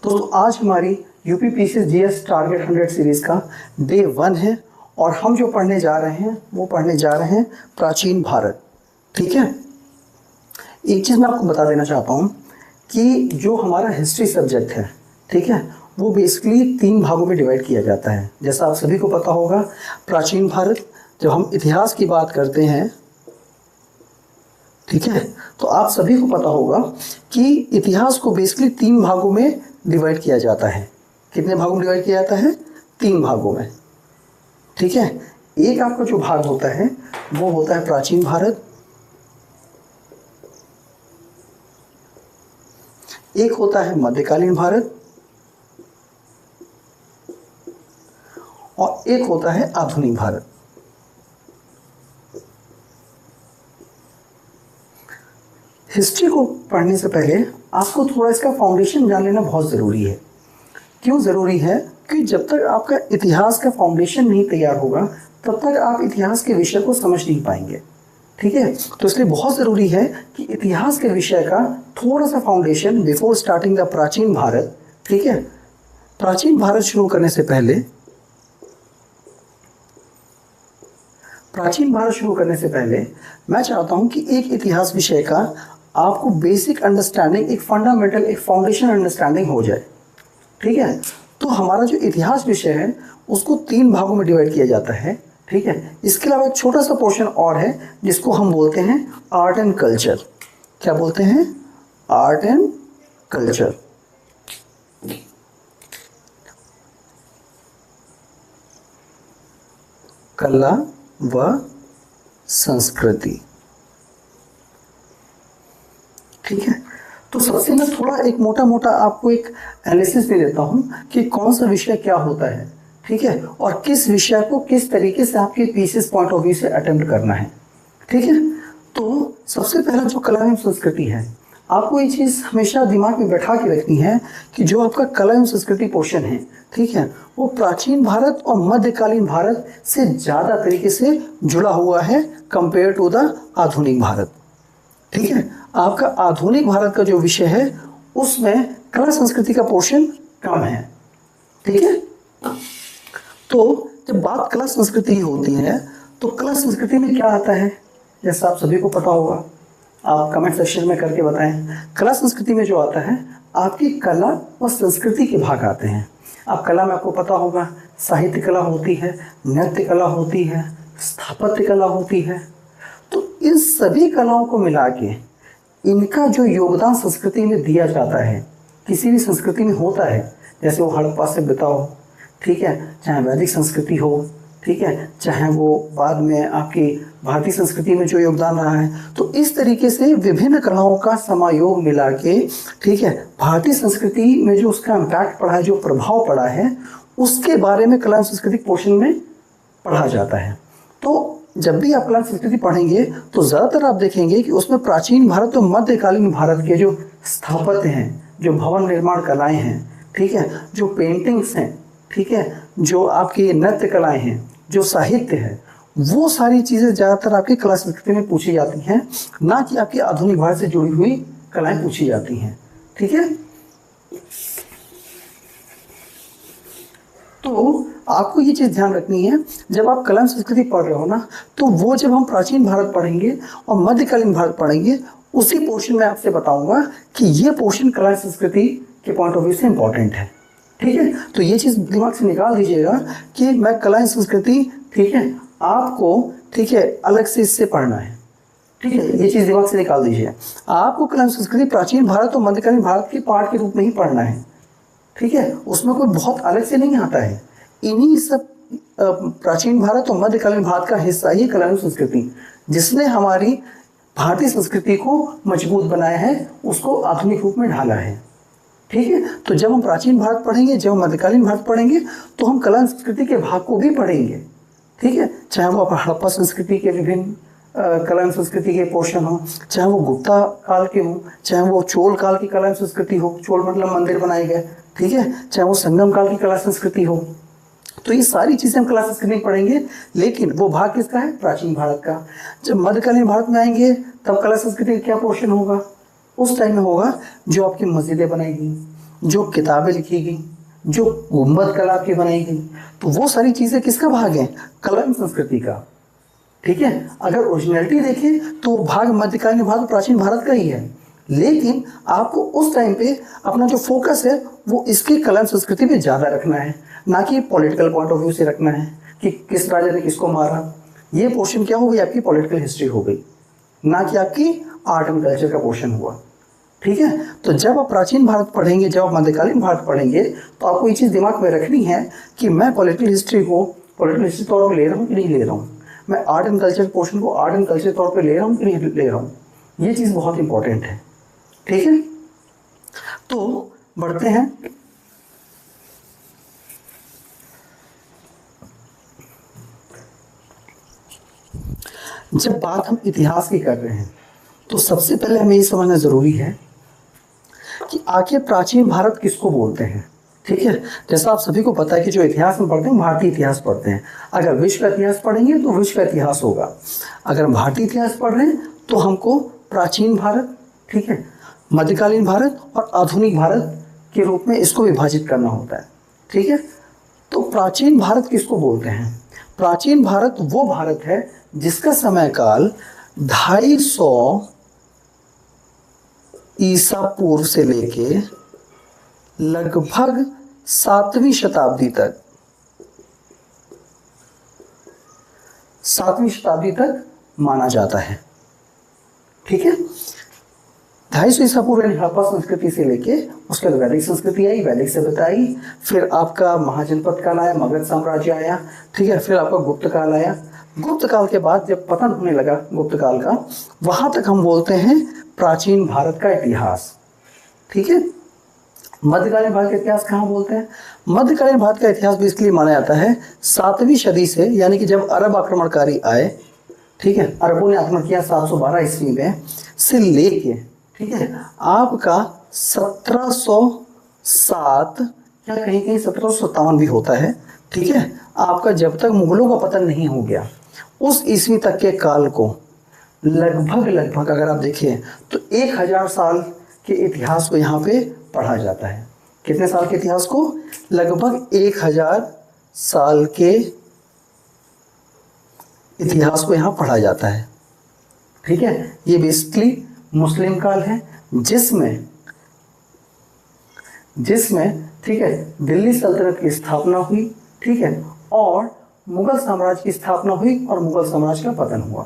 तो आज हमारी यूपीपीसी जीएस टारगेट 100 सीरीज का डे 1 है और हम जो पढ़ने जा रहे हैं वो पढ़ने जा रहे हैं प्राचीन भारत। ठीक है, एक चीज़ मैं आपको बता देना चाहता हूँ कि जो हमारा हिस्ट्री सब्जेक्ट है, ठीक है, वो बेसिकली 3 भागों में डिवाइड किया जाता है। जैसा आप सभी को पता होगा, प्राचीन भारत, जब हम इतिहास की बात करते हैं, ठीक है, तो आप सभी को पता होगा कि इतिहास को बेसिकली 3 भागों में डिवाइड किया जाता है। कितने भागों में डिवाइड किया जाता है? 3 भागों में। ठीक है, एक आपका जो भाग होता है वो होता है प्राचीन भारत, एक होता है मध्यकालीन भारत और एक होता है आधुनिक भारत। हिस्ट्री को पढ़ने से पहले आपको थोड़ा इसका फाउंडेशन जान लेना बहुत ज़रूरी है। क्यों ज़रूरी है? कि जब तक आपका इतिहास का फाउंडेशन नहीं तैयार होगा तब तक आप इतिहास के विषय को समझ नहीं पाएंगे। ठीक है, तो इसलिए बहुत ज़रूरी है कि इतिहास के विषय का थोड़ा सा फाउंडेशन बिफोर स्टार्टिंग द प्राचीन भारत। ठीक है, प्राचीन भारत शुरू करने से पहले मैं चाहता हूं कि एक इतिहास विषय का आपको बेसिक अंडरस्टैंडिंग, एक फंडामेंटल, एक फाउंडेशन अंडरस्टैंडिंग हो जाए। ठीक है, तो हमारा जो इतिहास विषय है उसको 3 भागों में डिवाइड किया जाता है। ठीक है, इसके अलावा एक छोटा सा पोर्शन और है जिसको हम बोलते हैं आर्ट एंड कल्चर। क्या बोलते हैं? Art and culture. कला व संस्कृति। ठीक है, तो सबसे मैं थोड़ा एक मोटा मोटा आपको एक एनालिसिस दे देता हूं कि कौन सा विषय क्या होता है। ठीक है, और किस विषय को किस तरीके से आपके पीसीएस पॉइंट ऑफ व्यू से अटेम्प्ट करना है। ठीक है, तो सबसे पहला जो कला एवं संस्कृति है, आपको ये चीज़ हमेशा दिमाग में बैठा के रखनी है कि जो आपका कला एवं संस्कृति पोर्शन है, ठीक है, वो प्राचीन भारत और मध्यकालीन भारत से ज़्यादा तरीके से जुड़ा हुआ है कंपेयर टू द आधुनिक भारत। ठीक है, आपका आधुनिक भारत का जो विषय है उसमें कला संस्कृति का पोर्शन कम है। ठीक है, तो जब बात कला संस्कृति की होती है तो कला संस्कृति में क्या आता है, जैसा आप सभी को पता होगा, आप कमेंट सेक्शन में करके बताएं। कला संस्कृति में जो आता है आपकी कला और संस्कृति के भाग आते हैं। आप कला में आपको पता होगा साहित्य कला होती है, नृत्य कला होती है, स्थापत्य कला होती है। तो इन सभी कलाओं को मिला के इनका जो योगदान संस्कृति में दिया जाता है, किसी भी संस्कृति में होता है, जैसे वो हड़प्पा सभ्यता हो, ठीक है, चाहे वैदिक संस्कृति हो, ठीक है, चाहे वो बाद में आपकी भारतीय संस्कृति में जो योगदान रहा है, तो इस तरीके से विभिन्न कलाओं का समायोग मिला के, ठीक है, भारतीय संस्कृति में जो उसका इम्पैक्ट पड़ा है, जो प्रभाव पड़ा है, उसके बारे में कला सांस्कृतिक पोर्शन में पढ़ा जाता है। तो जब भी आप कला संस्कृति पढ़ेंगे तो ज़्यादातर आप देखेंगे कि उसमें प्राचीन भारत और मध्यकालीन भारत के जो स्थापत्य हैं, जो भवन निर्माण कलाएं हैं, ठीक है, जो पेंटिंग्स हैं, ठीक है, जो आपकी नृत्य कलाएं हैं, जो साहित्य है, वो सारी चीज़ें ज़्यादातर आपकी कला संस्कृति में पूछी जाती हैं, ना कि आपकी आधुनिक भारत से जुड़ी हुई कलाएं पूछी जाती हैं। ठीक है, तो आपको ये चीज़ ध्यान रखनी है, जब आप कला संस्कृति पढ़ रहे हो ना, तो वो जब हम प्राचीन भारत पढ़ेंगे और मध्यकालीन भारत पढ़ेंगे, उसी पोर्शन में आपसे बताऊंगा कि ये पोर्शन कला संस्कृति के पॉइंट ऑफ व्यू से इंपॉर्टेंट है। ठीक है, तो ये चीज़ दिमाग से निकाल दीजिएगा कि मैं कला संस्कृति, ठीक है, आपको, ठीक है, अलग से इससे पढ़ना है। ठीक है, ये चीज़ दिमाग से निकाल दीजिए। आपको कला संस्कृति प्राचीन भारत और मध्यकालीन भारत के पार्ट के रूप में ही पढ़ना है। ठीक है, उसमें कोई बहुत अलग से नहीं आता है। इन्हीं सब प्राचीन भारत और मध्यकालीन भारत का हिस्सा ही कला संस्कृति, जिसने हमारी भारतीय संस्कृति को मजबूत बनाया है, उसको आधुनिक रूप में ढाला है। ठीक है, तो जब हम प्राचीन भारत पढ़ेंगे, जब हम मध्यकालीन भारत पढ़ेंगे, तो हम कला संस्कृति के भाग को भी पढ़ेंगे। ठीक है, चाहे वो हड़प्पा संस्कृति के विभिन्न कला संस्कृति के पोर्शन हो, चाहे वो गुप्ता काल के हो, चाहे वो चोल काल की कला संस्कृति हो, चोल मतलब मंदिर बनाए गए, ठीक है, चाहे वो संगम काल की कला संस्कृति हो, तो ये सारी चीज़ें हम कला संस्कृति में पढ़ेंगे। लेकिन वो भाग किसका है? प्राचीन भारत का। जब मध्यकालीन भारत में आएंगे तब कला संस्कृति का क्या पोर्शन होगा? उस टाइम में होगा जो आपकी मस्जिदें बनाई गई, जो किताबें लिखी गई, जो गुंबद कला की बनाई गई, तो वो सारी चीजें किसका भाग है? कला एवं संस्कृति का। ठीक है, अगर ओरिजिनलिटी देखें तो भाग मध्यकालीन भाग प्राचीन भारत का ही है, लेकिन आपको उस टाइम पे अपना जो फोकस है वो इसके कला एवं संस्कृति पे ज्यादा रखना है, ना कि पॉलिटिकल पॉइंट ऑफ व्यू से रखना है कि किस राजा ने किसको मारा। ये पोर्शन क्या हो गई? आपकी पॉलिटिकल हिस्ट्री हो गई, ना कि आपकी आर्ट एंड कल्चर का पोर्शन हुआ। ठीक है, तो जब आप प्राचीन भारत पढ़ेंगे, जब आप मध्यकालीन भारत पढ़ेंगे, तो आपको ये चीज़ दिमाग में रखनी है कि मैं पॉलिटिकल हिस्ट्री को पॉलिटिकल हिस्ट्री तौर पर ले रहा हूँ कि नहीं ले रहा हूँ, मैं आर्ट एंड कल्चर पोर्शन को आर्ट एंड कल्चर तौर पे ले रहा हूँ कि नहीं ले रहा हूँ। ये चीज़ बहुत इंपॉर्टेंट है। ठीक है, तो बढ़ते हैं। जब बात हम इतिहास की कर रहे हैं तो सबसे पहले हमें ये समझना ज़रूरी है कि आखिर प्राचीन भारत किसको बोलते हैं। ठीक है, जैसा आप सभी को पता है कि जो इतिहास में पढ़ते हैं भारतीय इतिहास पढ़ते हैं। अगर विश्व का इतिहास पढ़ेंगे तो विश्व का इतिहास होगा, अगर हम भारतीय इतिहास पढ़ रहे हैं तो हमको प्राचीन भारत, ठीक है, मध्यकालीन भारत और आधुनिक भारत के रूप में इसको विभाजित करना होता है। ठीक है, तो प्राचीन भारत किसको बोलते हैं? प्राचीन भारत वो भारत है जिसका समय काल 250 ईसा पूर्व से लेके लगभग 7वीं शताब्दी तक माना जाता है। ठीक है, 250 ईसा पूर्व यानी हड़प्पा संस्कृति से लेके उसके बाद वैदिक संस्कृति आई, वैदिक सभ्यता आई, फिर आपका महाजनपद काल आया, मगध साम्राज्य आया। ठीक है, फिर आपका गुप्त काल आया। गुप्त काल के बाद जब पतन होने लगा गुप्त काल का, वहां तक हम बोलते हैं प्राचीन भारत का इतिहास। ठीक है, मध्यकालीन भारत का इतिहास कहाँ बोलते हैं? मध्यकालीन भारत का इतिहास भी इसलिए माना जाता है 7वीं सदी से, यानी कि जब अरब आक्रमणकारी आए, ठीक है, अरबों ने आक्रमण किया 712 ईस्वी में से लेके, ठीक है, आपका 1707 या कहीं कहीं 1757 भी होता है। ठीक है, आपका जब तक मुगलों का पतन नहीं हो गया उस ईस्वी तक के काल को लगभग अगर आप देखें तो 1000 साल के इतिहास को यहाँ पे पढ़ा जाता है। कितने साल के इतिहास को? लगभग 1000 साल के इतिहास को यहाँ पढ़ा जाता है। ठीक है, ये बेसिकली मुस्लिम काल है जिसमें ठीक है दिल्ली सल्तनत की स्थापना हुई। ठीक है, और मुगल साम्राज्य की स्थापना हुई और मुगल साम्राज्य का पतन हुआ।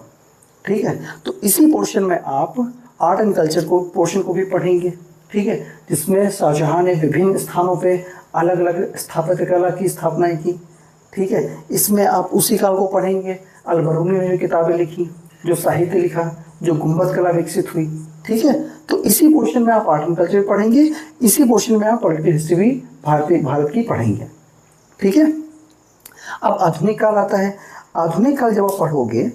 ठीक है, तो इसी पोर्शन में आप आर्ट एंड कल्चर को पोर्शन को भी पढ़ेंगे। ठीक है, जिसमें शाहजहां ने विभिन्न स्थानों पे अलग अलग स्थापत्य कला की स्थापनाएं की। ठीक है, इसमें आप उसी काल को पढ़ेंगे। अल-बरूनी ने जो किताबें लिखी, जो साहित्य लिखा, जो गुंबद कला विकसित हुई। ठीक है, तो इसी पोर्शन में आप आर्ट एंड कल्चर पढ़ेंगे, इसी पोर्शन में आप पॉलिटिकल हिस्ट्री भी भारत की पढ़ेंगे। ठीक है, अब आधुनिक काल आता है। आधुनिक काल जब आप पढ़ोगे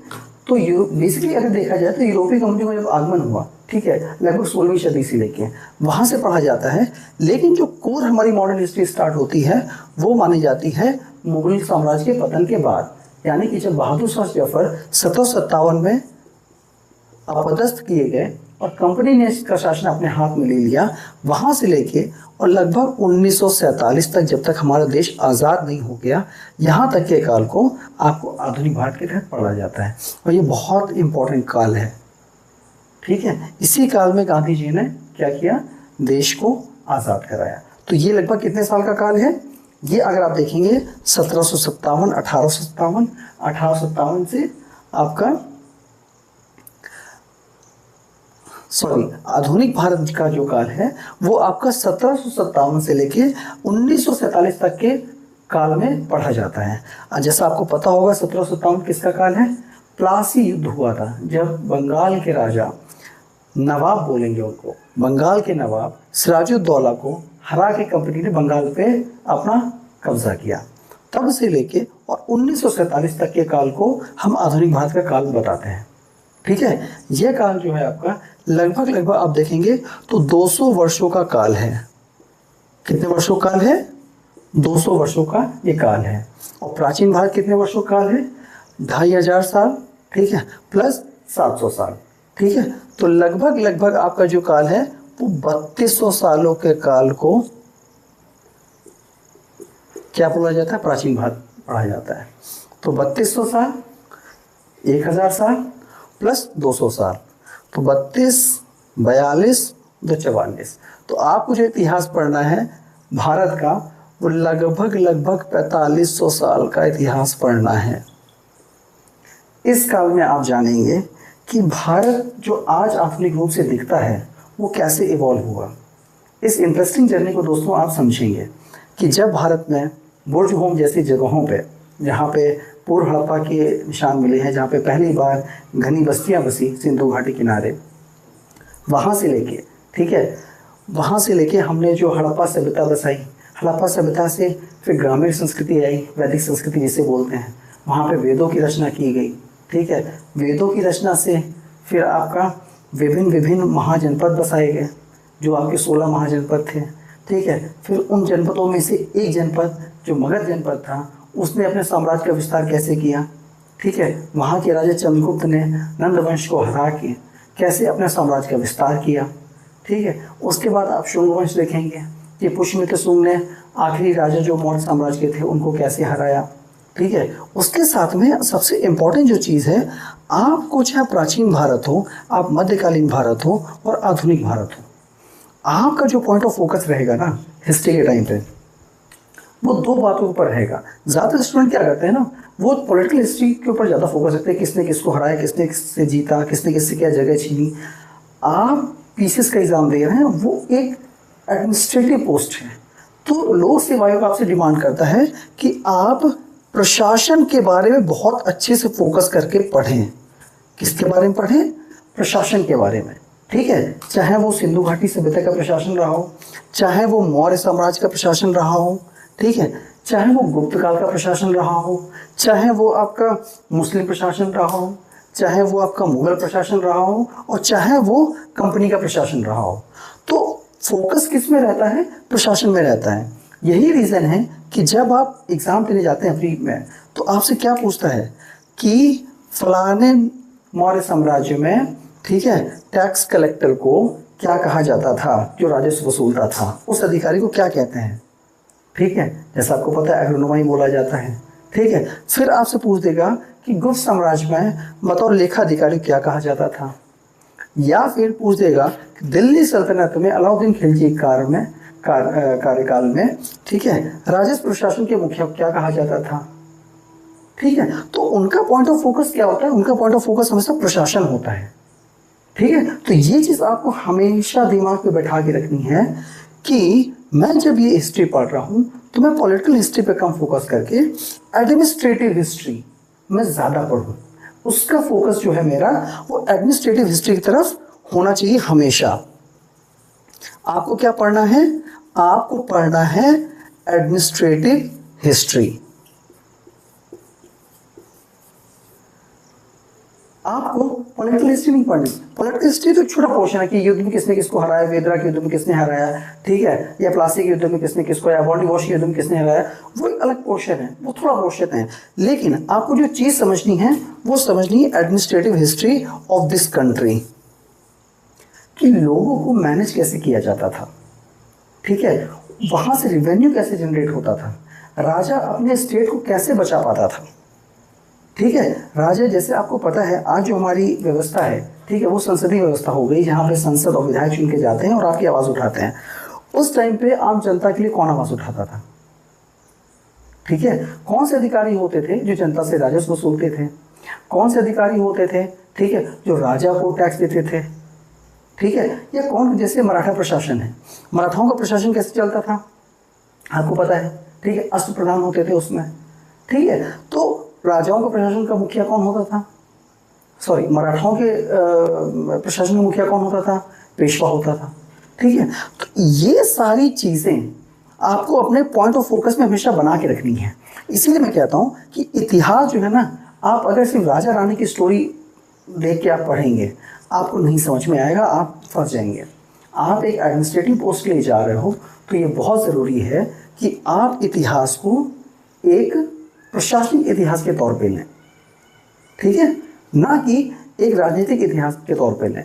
तो बेसिकली अगर देखा जाए तो यूरोपीय कंपनियों का जब आगमन हुआ, ठीक है, लगभग 16वीं सदी से लेके वहाँ से पढ़ा जाता है। लेकिन जो कोर हमारी मॉडर्न हिस्ट्री स्टार्ट होती है वो मानी जाती है मुगल साम्राज्य के पतन के बाद, यानी कि जब बहादुर शाह जफर 1757 में अपदस्थ किए गए और कंपनी ने इसका शासन अपने हाथ में ले लिया, वहाँ से लेके और लगभग 1947 तक, जब तक हमारा देश आज़ाद नहीं हो गया, यहाँ तक के काल को आपको आधुनिक भारत के तहत पढ़ा जाता है। और ये बहुत इम्पोर्टेंट काल है। ठीक है, इसी काल में गांधी जी ने क्या किया? देश को आज़ाद कराया। तो ये लगभग कितने साल का काल है? ये अगर आप देखेंगे 1757, 1857 से आपका आधुनिक भारत का जो काल है वो आपका 1757 से लेके 1947 तक के काल में पढ़ा जाता है। जैसा आपको पता होगा 1757 किसका काल है? प्लासी युद्ध हुआ था, जब बंगाल के राजा, नवाब बोलेंगे उनको, बंगाल के नवाब सिराजुद्दौला को हरा के कंपनी ने बंगाल पे अपना कब्जा किया। तब से लेके और 1947 तक के काल को हम आधुनिक भारत का काल बताते हैं। ठीक है, यह काल जो है आपका लगभग आप देखेंगे तो 200 वर्षों का काल है। कितने वर्षों का काल है? 200 वर्षों का ये काल है। और प्राचीन भारत कितने वर्षों का काल है? 2500 साल, ठीक है, प्लस 700 साल। ठीक है, तो लगभग आपका जो काल है वो 3200 सालों के काल को क्या बोला जाता है? प्राचीन भारत पढ़ा जाता है। तो 3200 साल, 1000 साल प्लस 200 साल, तो 32, 42, 244। तो आपको जो इतिहास पढ़ना है भारत का, वो लगभग 4500 साल का इतिहास पढ़ना है। इस काल में आप जानेंगे कि भारत जो आज आधुनिक रूप से दिखता है वो कैसे इवॉल्व हुआ। इस इंटरेस्टिंग जर्नी को दोस्तों आप समझेंगे कि जब भारत में बुर्जहोम जैसी जगहों पे, जहाँ पे पूर्व हड़प्पा के निशान मिले हैं, जहाँ पे पहली बार घनी बस्तियाँ बसी सिंधु घाटी किनारे, वहाँ से लेके, ठीक है, वहाँ से लेके हमने जो हड़प्पा सभ्यता बसाई, हड़प्पा सभ्यता से फिर ग्रामीण संस्कृति आई, वैदिक संस्कृति जिसे बोलते हैं, वहाँ पे वेदों की रचना की गई, ठीक है। वेदों की रचना से फिर आपका विभिन्न विभिन्न महाजनपद बसाए गए, जो आपके 16 महाजनपद थे, ठीक है। फिर उन जनपदों में से एक जनपद जो मगध जनपद था, उसने अपने साम्राज्य का विस्तार कैसे किया, ठीक है। वहाँ के राजा चंद्रगुप्त ने नंद वंश को हरा के कैसे अपने साम्राज्य का विस्तार किया, ठीक है। उसके बाद आप शुंग वंश देखेंगे कि पुष्यमित्र शुंग ने आखिरी राजा जो मौर्य साम्राज्य के थे उनको कैसे हराया, ठीक है। उसके साथ में सबसे इम्पोर्टेंट जो चीज़ है, आपको चाहे प्राचीन भारत हो, आप मध्यकालीन भारत हो और आधुनिक भारत हो, आपका जो पॉइंट ऑफ फोकस रहेगा ना हिस्ट्री के टाइम पे, वो दो बातों पर रहेगा। ज़्यादातर स्टूडेंट क्या करते हैं ना, वो पॉलिटिकल हिस्ट्री के ऊपर ज़्यादा फोकस रखते हैं, किसने किसको हराया, किसने किससे जीता, किसने किससे क्या जगह छीनी। आप पीसीएस का एग्ज़ाम दे रहे हैं, वो एक एडमिनिस्ट्रेटिव पोस्ट है, तो लोक सेवा आयोग आपसे डिमांड करता है कि आप प्रशासन के बारे में बहुत अच्छे से फोकस करके पढ़ें। किसके बारे में पढ़ें? प्रशासन के बारे में, ठीक है। चाहे वो सिंधु घाटी सभ्यता का प्रशासन रहा हो, चाहे वो मौर्य साम्राज्य का प्रशासन रहा हो, ठीक है, चाहे वो गुप्त काल का प्रशासन रहा हो, चाहे वो आपका मुस्लिम प्रशासन रहा हो, चाहे वो आपका मुगल प्रशासन रहा हो, और चाहे वो कंपनी का प्रशासन रहा हो। तो फोकस किस में रहता है? प्रशासन में रहता है। यही रीज़न है कि जब आप एग्ज़ाम देने जाते हैं प्री में, तो आपसे क्या पूछता है कि फलाने मौर्य साम्राज्य में, ठीक है, टैक्स कलेक्टर को क्या कहा जाता था, जो राजस्व वसूलता था, उस अधिकारी को क्या कहते हैं, ठीक है। जैसा आपको पता है एग्रोनोमी बोला जाता है, ठीक है। फिर आपसे पूछ देगा कि गुप्त साम्राज्य में बतौर लेखा अधिकारी क्या कहा जाता था, या फिर पूछ देगा कि दिल्ली सल्तनत में अलाउद्दीन खिलजी कार्यकाल में, ठीक है, राजस्व प्रशासन के मुखिया को क्या कहा जाता था, ठीक है। तो उनका पॉइंट ऑफ फोकस क्या होता है? उनका पॉइंट ऑफ फोकस हमेशा प्रशासन होता है, ठीक है। तो ये चीज़ आपको हमेशा दिमाग में बैठा के रखनी है कि मैं जब ये हिस्ट्री पढ़ रहा हूँ तो मैं पॉलिटिकल हिस्ट्री पे कम फोकस करके एडमिनिस्ट्रेटिव हिस्ट्री में ज़्यादा पढ़ूँ। उसका फोकस जो है मेरा, वो एडमिनिस्ट्रेटिव हिस्ट्री की तरफ होना चाहिए हमेशा। आपको क्या पढ़ना है? आपको पढ़ना है एडमिनिस्ट्रेटिव हिस्ट्री। आपको पॉलिटिकल हिस्ट्री नहीं पढ़नी। पॉलिटिकल हिस्ट्री तो छोटा पोर्शन है कि युद्ध में किसने किसको हराया, वेदरा के युद्ध में किसने हराया, ठीक है, या प्लासी के युद्ध में किसने किसको, या बॉडी वॉश के युद्ध में किसने हराया, वो एक अलग पोर्शन है, वो थोड़ा पोर्शन है। लेकिन आपको जो चीज़ समझनी है वो समझनी है administrative history of this country, कि लोगों को मैनेज कैसे किया जाता था, ठीक है, वहाँ से रेवेन्यू कैसे जनरेट होता था, राजा अपने स्टेट को कैसे बचा पाता था, ठीक है। राजा, जैसे आपको पता है आज जो हमारी व्यवस्था है, ठीक है, वो संसदीय व्यवस्था हो गई, जहाँ पे संसद और विधायक चुन के जाते हैं और आपकी आवाज़ उठाते हैं। उस टाइम पे आम जनता के लिए कौन आवाज़ उठाता था, ठीक है, कौन से अधिकारी होते थे जो जनता से राजस्व वसूलते थे, कौन से अधिकारी होते थे, ठीक है, जो राजा को टैक्स देते थे, ठीक है, या कौन, जैसे मराठा प्रशासन है, मराठाओं का प्रशासन कैसे चलता था आपको पता है, ठीक है, अष्टप्रधान होते थे उसमें, ठीक है। तो राजाओं का प्रशासन का मुखिया कौन होता था, सॉरी, मराठाओं के प्रशासन का मुखिया कौन होता था, पेशवा होता था, ठीक है। तो ये सारी चीज़ें आपको अपने पॉइंट ऑफ फोकस में हमेशा बना के रखनी है। इसीलिए मैं कहता हूँ कि इतिहास जो है ना, आप अगर सिर्फ राजा रानी की स्टोरी देख के आप पढ़ेंगे, आपको नहीं समझ में आएगा, आप फंस जाएंगे। आप एक एडमिनिस्ट्रेटिव पोस्ट के लिए जा रहे हो, तो ये बहुत ज़रूरी है कि आप इतिहास को एक प्रशासनिक इतिहास के तौर पे लें, ठीक है, ना कि एक राजनीतिक इतिहास के तौर पे लें,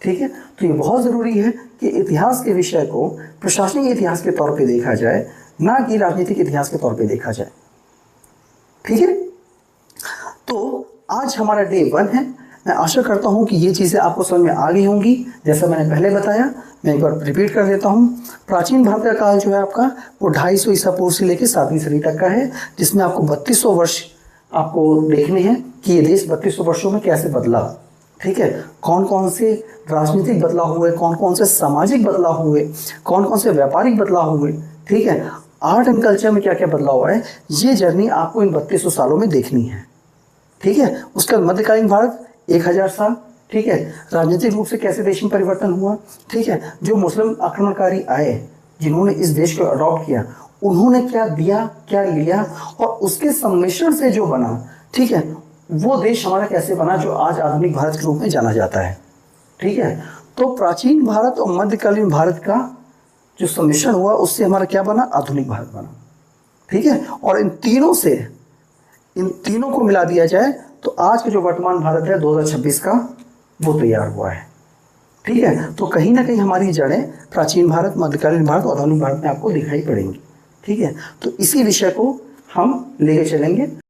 ठीक है। तो ये बहुत ज़रूरी है कि इतिहास के विषय को प्रशासनिक इतिहास के तौर पे देखा जाए, ना कि राजनीतिक इतिहास के तौर पे देखा जाए। ठीक है, तो आज हमारा डे 1 है। मैं आशा करता हूं कि ये चीज़ें आपको समझ में आ गई होंगी। जैसा मैंने पहले बताया, मैं एक बार रिपीट कर देता हूं। प्राचीन भारत का काल जो है आपका, वो 250 ईसा पूर्व से लेकर 7वीं सदी तक का है, जिसमें आपको 3200 वर्ष आपको देखने हैं कि ये देश 3200 वर्षों में कैसे बदला। ठीक है, कौन कौन से राजनीतिक बदलाव हुए, कौन कौन से सामाजिक बदलाव हुए, कौन कौन से व्यापारिक बदलाव हुए। ठीक है, आर्ट एंड कल्चर में क्या क्या बदलाव हुआ है, ये जर्नी आपको इन 3200 सालों में देखनी है। ठीक है, उसके बाद मध्यकालीन भारत 1000 साल। ठीक है, राजनीतिक रूप से कैसे देश में परिवर्तन हुआ। ठीक है, जो मुस्लिम आक्रमणकारी आए, जिन्होंने इस देश को अडॉप्ट किया, उन्होंने क्या दिया, क्या लिया, और उसके सम्मिश्रण से जो बना, ठीक है, वो देश हमारा कैसे बना जो आज आधुनिक भारत के रूप में जाना जाता है। ठीक है, तो प्राचीन भारत और मध्यकालीन भारत का जो सम्मिश्रण हुआ, उससे हमारा क्या बना, आधुनिक भारत बना। ठीक है, और इन तीनों को मिला दिया जाए तो आज का जो वर्तमान भारत है 2026 का, वो तैयार हुआ है। ठीक है, तो कहीं ना कहीं हमारी जड़ें प्राचीन भारत, मध्यकालीन भारत और आधुनिक भारत में आपको दिखाई पड़ेंगी। ठीक है, तो इसी विषय को हम लेके चलेंगे।